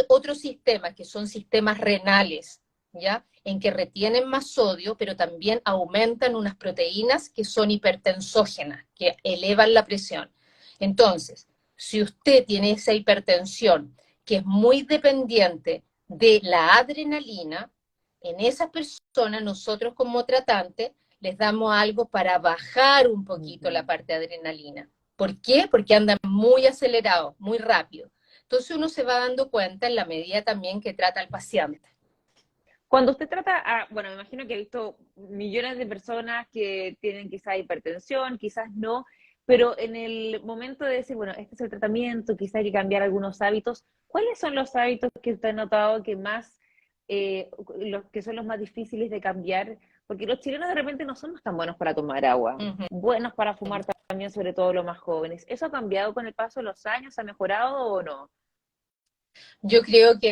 otros sistemas, que son sistemas renales, ¿ya? En que retienen más sodio, pero también aumentan unas proteínas que son hipertensógenas, que elevan la presión. Entonces, si usted tiene esa hipertensión que es muy dependiente de la adrenalina, en esas personas nosotros como tratantes les damos algo para bajar un poquito la Ujú. parte de adrenalina. ¿Por qué? Porque andan muy acelerados, muy rápido. Entonces uno se va dando cuenta en la medida también que trata al paciente. Cuando usted trata bueno, me imagino que ha visto millones de personas que tienen quizás hipertensión, quizás no, pero en el momento de decir, bueno, este es el tratamiento, quizás hay que cambiar algunos hábitos, ¿cuáles son los hábitos que usted ha notado que más, los que son los más difíciles de cambiar? Porque los chilenos de repente no somos tan buenos para tomar agua, Uh -huh. buenos para fumar también, sobre todo los más jóvenes. ¿Eso ha cambiado con el paso de los años? ¿Ha mejorado o no? Yo creo que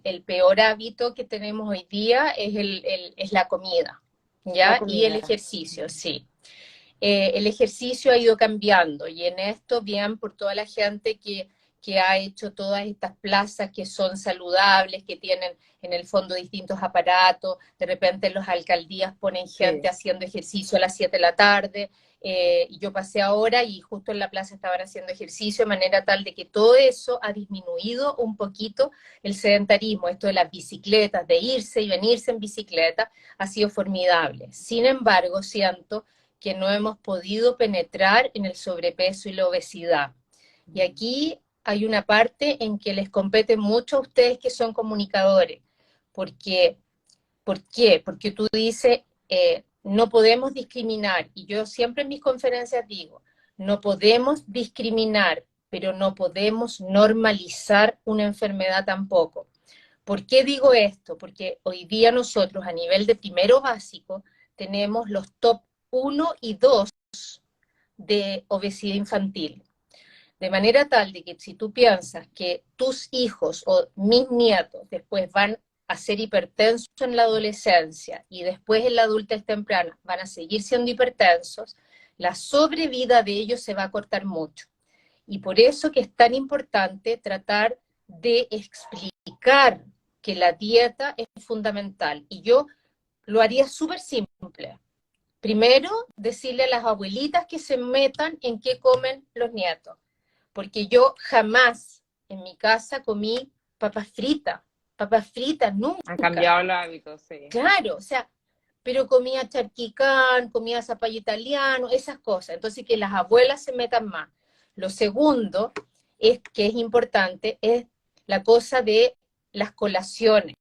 el peor hábito que tenemos hoy día es la comida, La ¿ya? Y el comida. ejercicio, sí. El ejercicio ha ido cambiando y en esto bien por toda la gente que ha hecho todas estas plazas que son saludables, que tienen en el fondo distintos aparatos, de repente las alcaldías ponen gente Sí. haciendo ejercicio a las 7 de la tarde, y yo pasé ahora y justo en la plaza estaban haciendo ejercicio de manera tal de que todo eso ha disminuido un poquito el sedentarismo, esto de las bicicletas, de irse y venirse en bicicleta, ha sido formidable. Sin embargo, siento que no hemos podido penetrar en el sobrepeso y la obesidad. Y aquí hay una parte en que les compete mucho a ustedes que son comunicadores, porque, ¿por qué? Porque tú dices, no podemos discriminar, y yo siempre en mis conferencias digo, no podemos discriminar, pero no podemos normalizar una enfermedad tampoco. ¿Por qué digo esto? Porque hoy día nosotros a nivel de primero básico tenemos los top 1 y 2 de obesidad infantil. De manera tal de que si tú piensas que tus hijos o mis nietos después van a ser hipertensos en la adolescencia y después en la adultez temprana van a seguir siendo hipertensos, la sobrevida de ellos se va a cortar mucho. Y por eso que es tan importante tratar de explicar que la dieta es fundamental. Y yo lo haría súper simple. Primero, decirle a las abuelitas que se metan en qué comen los nietos. Porque yo jamás en mi casa comí papas fritas, Han nunca. cambiado los hábitos, sí. Claro, o sea, pero comía charquicán, comía zapallo italiano, esas cosas. Entonces, que las abuelas se metan más. Lo segundo es que es importante, es la cosa de las colaciones.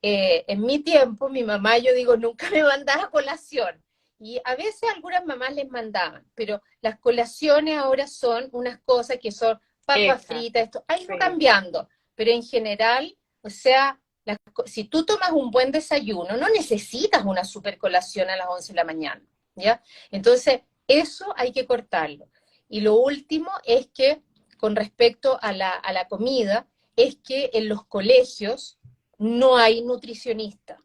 En mi tiempo, mi mamá, yo digo, nunca me mandaba colación. Y a veces algunas mamás les mandaban, pero las colaciones ahora son unas cosas que son papas Exacto, fritas, esto ha ido sí. cambiando, pero en general, o sea, si tú tomas un buen desayuno, no necesitas una super colación a las 11 de la mañana, ¿ya? Entonces, eso hay que cortarlo. Y lo último es que, con respecto a la comida, es que en los colegios no hay nutricionista.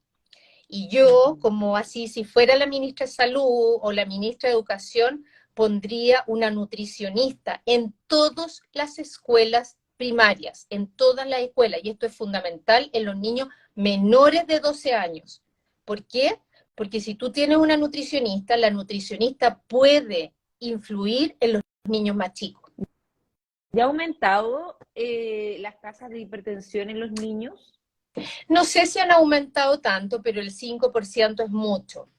Y yo, como así, si fuera la ministra de Salud o la ministra de Educación, pondría una nutricionista en todas las escuelas primarias, en todas las escuelas. Y esto es fundamental en los niños menores de 12 años. ¿Por qué? Porque si tú tienes una nutricionista, la nutricionista puede influir en los niños más chicos. ¿Ya ha aumentado las tasas de hipertensión en los niños? No sé si han aumentado tanto, pero el 5%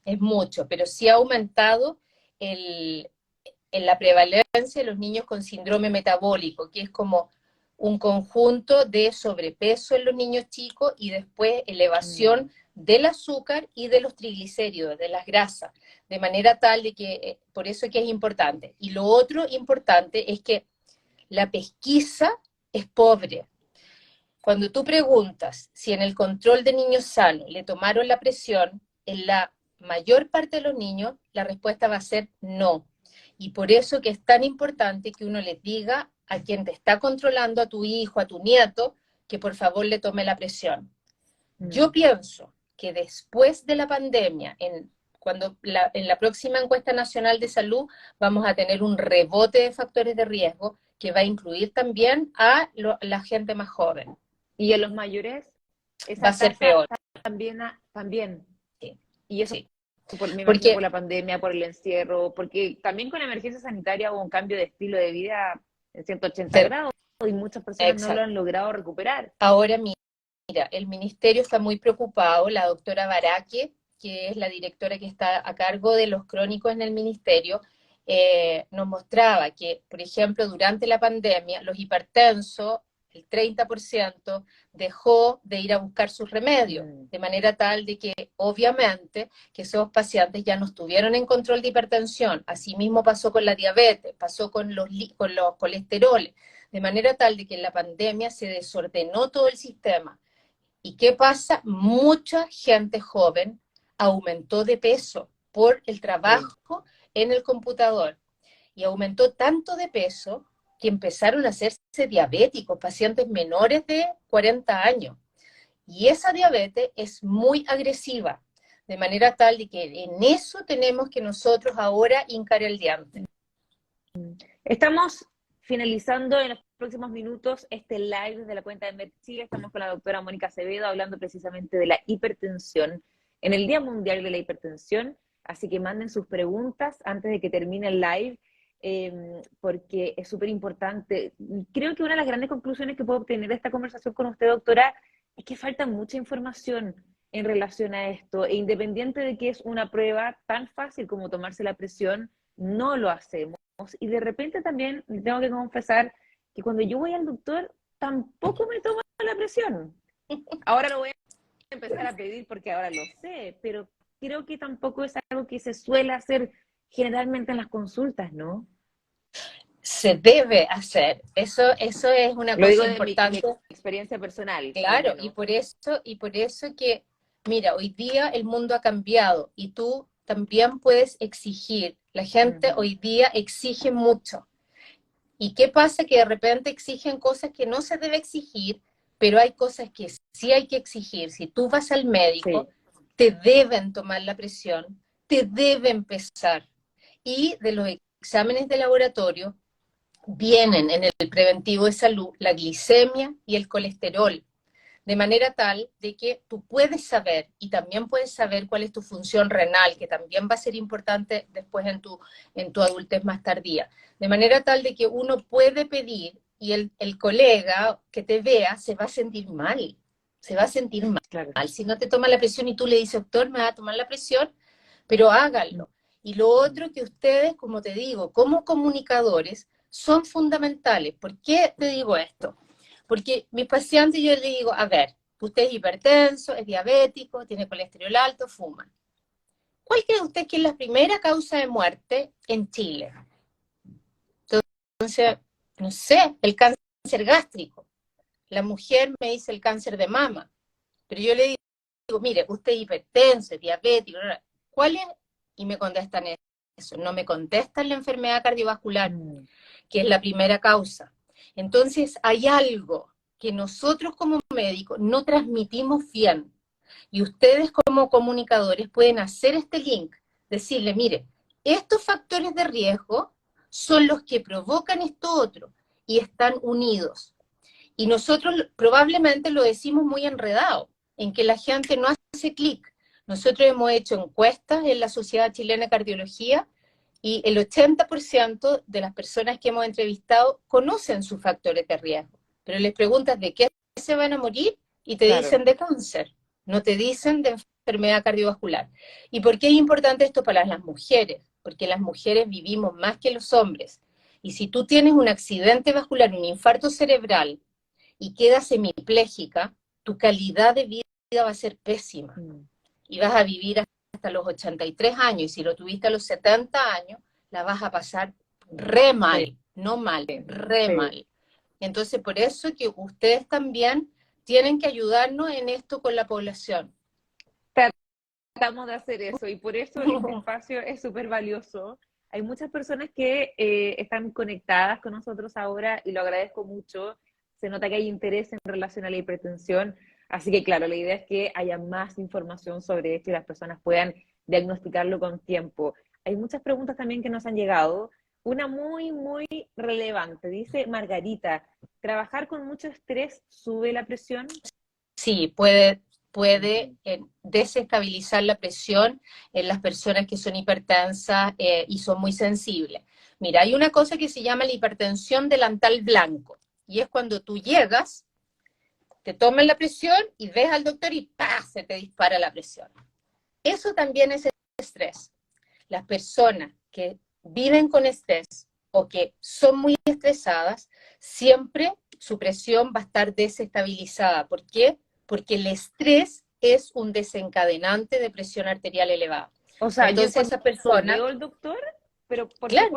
es mucho, pero sí ha aumentado el, en la prevalencia de los niños con síndrome metabólico, que es como un conjunto de sobrepeso en los niños chicos y después elevación del azúcar y de los triglicéridos, de las grasas, de manera tal de que, por eso que es importante. Y lo otro importante es que la pesquisa es pobre. Cuando tú preguntas si en el control de niños sanos le tomaron la presión, en la mayor parte de los niños la respuesta va a ser no. Y por eso que es tan importante que uno les diga a quien te está controlando, a tu hijo, a tu nieto, que por favor le tome la presión. Yo pienso que después de la pandemia, en la próxima encuesta nacional de salud, vamos a tener un rebote de factores de riesgo que va a incluir también a la gente más joven. Y en los mayores, Va a esa ser tasa peor. también. Sí, Y eso, sí. me imagino por Porque, la pandemia, por el encierro, porque también con la emergencia sanitaria hubo un cambio de estilo de vida en 180 grados y muchas personas no lo exacto. han logrado recuperar. Ahora mira, el ministerio está muy preocupado, la doctora Baraque, que es la directora que está a cargo de los crónicos en el ministerio, nos mostraba que, por ejemplo, durante la pandemia, los hipertensos, el 30%, dejó de ir a buscar sus remedios, de manera tal de que, obviamente, que esos pacientes ya no estuvieron en control de hipertensión. Asimismo pasó con la diabetes, pasó con los colesteroles, de manera tal de que en la pandemia se desordenó todo el sistema. ¿Y qué pasa? Mucha gente joven aumentó de peso por el Sí. trabajo en el computador y aumentó tanto de peso que empezaron a hacerse diabéticos, pacientes menores de 40 años. Y esa diabetes es muy agresiva, de manera tal de que en eso tenemos que nosotros ahora hincar el diente. Estamos finalizando en los próximos minutos este live desde la cuenta de Med Chile. Estamos con la doctora Mónica Acevedo hablando precisamente de la hipertensión en el Día Mundial de la Hipertensión. Así que manden sus preguntas antes de que termine el live, porque es súper importante. Creo que una de las grandes conclusiones que puedo obtener de esta conversación con usted, doctora, es que falta mucha información en relación a esto. E independiente de que es una prueba tan fácil como tomarse la presión, no lo hacemos. Y de repente también tengo que confesar que cuando yo voy al doctor tampoco me tomo la presión. Ahora lo voy a empezar a pedir porque ahora lo sé, pero creo que tampoco es algo que se suele hacer generalmente en las consultas, ¿no? Se debe hacer, eso es una Lo digo cosa de mi importante. experiencia personal, al Claro, menos. y por eso que, mira, hoy día el mundo ha cambiado y tú también puedes exigir. La gente hoy día exige mucho. ¿Y qué pasa? Que de repente exigen cosas que no se debe exigir, pero hay cosas que sí hay que exigir. Si tú vas al médico, Sí. te deben tomar la presión, te deben pesar. Y de los exámenes de laboratorio, vienen en el preventivo de salud la glicemia y el colesterol, de manera tal de que tú puedes saber, y también puedes saber cuál es tu función renal, que también va a ser importante después en tu adultez más tardía, de manera tal de que uno puede pedir y el colega que te vea se va a sentir mal, se va a sentir mal. Claro. Si no te toma la presión y tú le dices, doctor, me va a tomar la presión, pero háganlo. Y lo otro que ustedes, como te digo, como comunicadores, son fundamentales. ¿Por qué te digo esto? Porque mis pacientes yo les digo, a ver, usted es hipertenso, es diabético, tiene colesterol alto, fuma. ¿Cuál cree usted que es la primera causa de muerte en Chile? Entonces, no sé, el cáncer gástrico. La mujer me dice el cáncer de mama. Pero yo le digo, mire, usted es hipertenso, es diabético, ¿cuál es? Y me contestan eso. No me contestan la enfermedad cardiovascular, que es la primera causa. Entonces, hay algo que nosotros como médicos no transmitimos bien. Y ustedes como comunicadores pueden hacer este link, decirle, mire, estos factores de riesgo son los que provocan esto otro y están unidos. Y nosotros probablemente lo decimos muy enredado, en que la gente no hace clic. Nosotros hemos hecho encuestas en la Sociedad Chilena de Cardiología y el 80% de las personas que hemos entrevistado conocen sus factores de riesgo, pero les preguntas de qué se van a morir y te Claro. dicen de cáncer, no te dicen de enfermedad cardiovascular. ¿Y por qué es importante esto para las mujeres? Porque las mujeres vivimos más que los hombres. Y si tú tienes un accidente vascular, un infarto cerebral, y quedas hemipléjica, tu calidad de vida va a ser pésima. Y vas a vivir hasta los 83 años, y si lo tuviste a los 70 años, la vas a pasar re mal, Sí, no mal, re sí. mal. Entonces, por eso que ustedes también tienen que ayudarnos en esto con la población. Tratamos de hacer eso y por eso este espacio es súper valioso. Hay muchas personas que están conectadas con nosotros ahora y lo agradezco mucho. Se nota que hay interés en relación a la hipertensión. Así que claro, la idea es que haya más información sobre esto y las personas puedan diagnosticarlo con tiempo. Hay muchas preguntas también que nos han llegado. Una muy, muy relevante. Dice Margarita, ¿trabajar con mucho estrés sube la presión? Sí, puede desestabilizar la presión en las personas que son hipertensas y son muy sensibles. Mira, hay una cosa que se llama la hipertensión delantal blanco, y es cuando tú llegas, te toman la presión y ves al doctor y ¡pah! Se te dispara la presión. Eso también es estrés. Las personas que viven con estrés o que son muy estresadas, siempre su presión va a estar desestabilizada. ¿Por qué? Porque el estrés es un desencadenante de presión arterial elevada. O sea, yo Entonces cuando esa persona, veo al doctor, pero claro,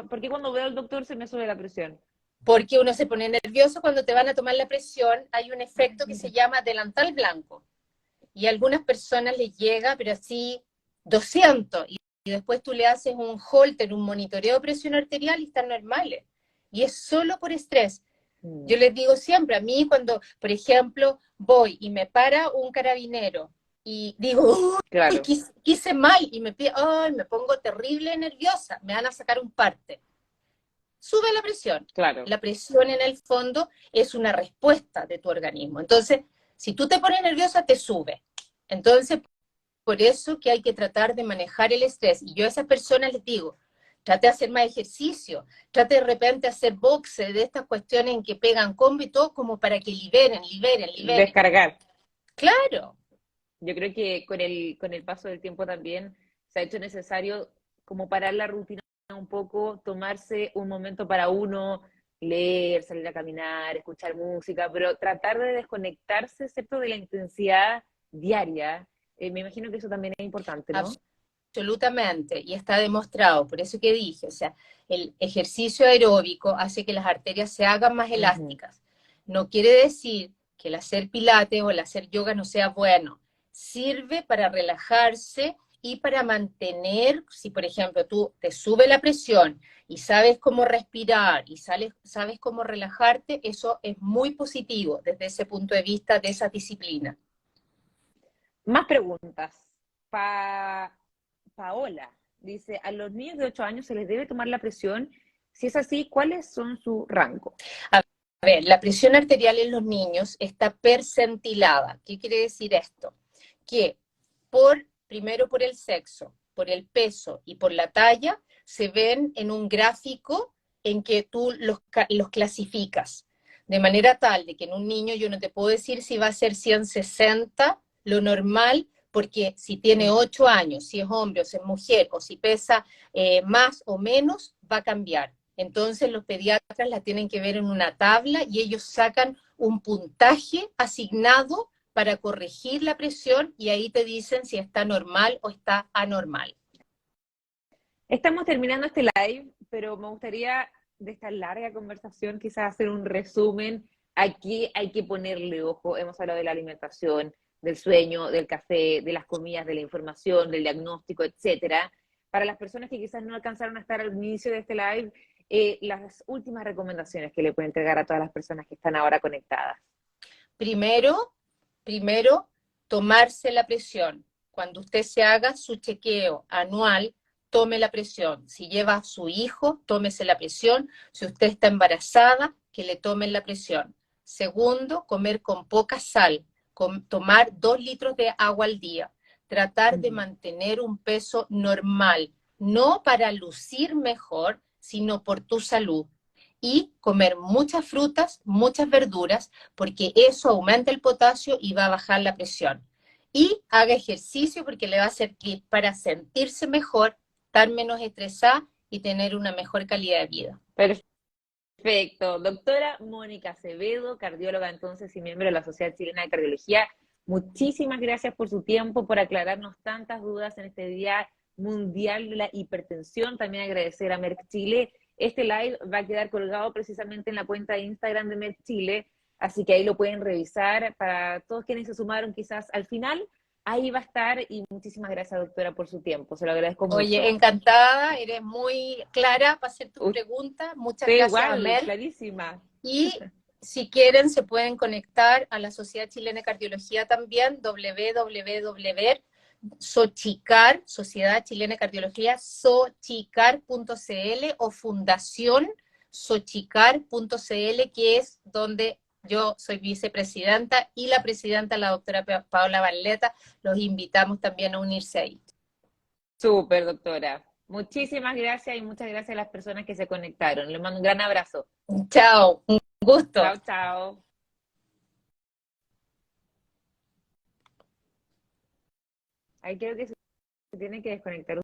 ¿por qué cuando veo al doctor se me sube la presión? porque uno se pone nervioso cuando te van a tomar la presión, hay un Ay, efecto que mira. se llama delantal blanco. Y a algunas personas les llega, pero así 200, y después tú le haces un holter, un monitoreo de presión arterial y están normales. Y es solo por estrés. Yo les digo siempre, a mí cuando, por ejemplo, voy y me para un carabinero y digo, uy, Claro, quise mal, y me pide, ay, me pongo terrible nerviosa, me van a sacar un parte. Sube la presión. claro. La presión en el fondo es una respuesta de tu organismo. Entonces, si tú te pones nerviosa, te sube. Entonces, por eso que hay que tratar de manejar el estrés. Y yo a esas personas les digo, trate de hacer más ejercicio, trate de repente hacer boxe, de estas cuestiones en que pegan combo y todo, como para que liberen. Descargar. Claro, Yo creo que con el paso del tiempo también se ha hecho necesario como parar la rutina un poco, tomarse un momento para uno, leer, salir a caminar, escuchar música, pero tratar de desconectarse, ¿cierto?, de la intensidad diaria. Me imagino que eso también es importante, ¿no? absolutamente, y está demostrado, por eso que dije, o sea, el ejercicio aeróbico hace que las arterias se hagan más Ujú. elásticas. No quiere decir que el hacer pilates o el hacer yoga no sea bueno. Sirve para relajarse y para mantener, si por ejemplo tú te sube la presión y sabes cómo respirar y sabes cómo relajarte, eso es muy positivo desde ese punto de vista de esa disciplina. Más preguntas. Pa Paola dice, a los niños de 8 años se les debe tomar la presión Si es así, ¿cuáles son su rango? A ver, la presión arterial en los niños está percentilada. ¿Qué quiere decir esto? Que primero por el sexo, por el peso y por la talla, se ven en un gráfico en que tú los clasificas. De manera tal de que en un niño yo no te puedo decir si va a ser 160, lo normal, porque si tiene 8 años, si es hombre o si es mujer, o si pesa más o menos, va a cambiar. Entonces los pediatras la tienen que ver en una tabla y ellos sacan un puntaje asignado para corregir la presión y ahí te dicen si está normal o está anormal. Estamos terminando este live, pero me gustaría de esta larga conversación quizás hacer un resumen. Aquí hay que ponerle ojo. Hemos hablado de la alimentación, del sueño, del café, de las comidas, de la información, del diagnóstico, etcétera. Para las personas que quizás no alcanzaron a estar al inicio de este live, las últimas recomendaciones que le puede entregar a todas las personas que están ahora conectadas. Primero, tomarse la presión. Cuando usted se haga su chequeo anual, tome la presión. Si lleva a su hijo, tómese la presión. Si usted está embarazada, que le tomen la presión. Segundo, comer con poca sal. Tomar 2 litros de agua al día. Tratar de mantener un peso normal, no para lucir mejor, sino por tu salud. Y comer muchas frutas, muchas verduras, porque eso aumenta el potasio y va a bajar la presión. Y haga ejercicio porque le va a hacer que para sentirse mejor, estar menos estresada y tener una mejor calidad de vida. Perfecto. Doctora Mónica Acevedo, cardióloga entonces y miembro de la Sociedad Chilena de Cardiología, muchísimas gracias por su tiempo, por aclararnos tantas dudas en este Día Mundial de la Hipertensión. También agradecer a Merck Chile. Este live va a quedar colgado precisamente en la cuenta de Instagram de Merck Chile, así que ahí lo pueden revisar para todos quienes se sumaron quizás al final. Ahí va a estar y muchísimas gracias, doctora, por su tiempo. Se lo agradezco mucho. Oye, encantada, eres muy clara para hacer tus preguntas. Muchas Usted gracias, igual, Amer. clarísima. Y si quieren, se pueden conectar a la Sociedad Chilena de Cardiología también, www.sochicar, Sociedad Chilena de Cardiología, sochicar.cl o Fundación Sochicar.cl, que es donde yo soy vicepresidenta y la presidenta, la doctora Paola Barleta. Los invitamos también a unirse ahí. Súper, doctora. Muchísimas gracias y muchas gracias a las personas que se conectaron. Les mando un gran abrazo. Chao, un gusto. Chao, chao. Ahí creo que se tiene que desconectar.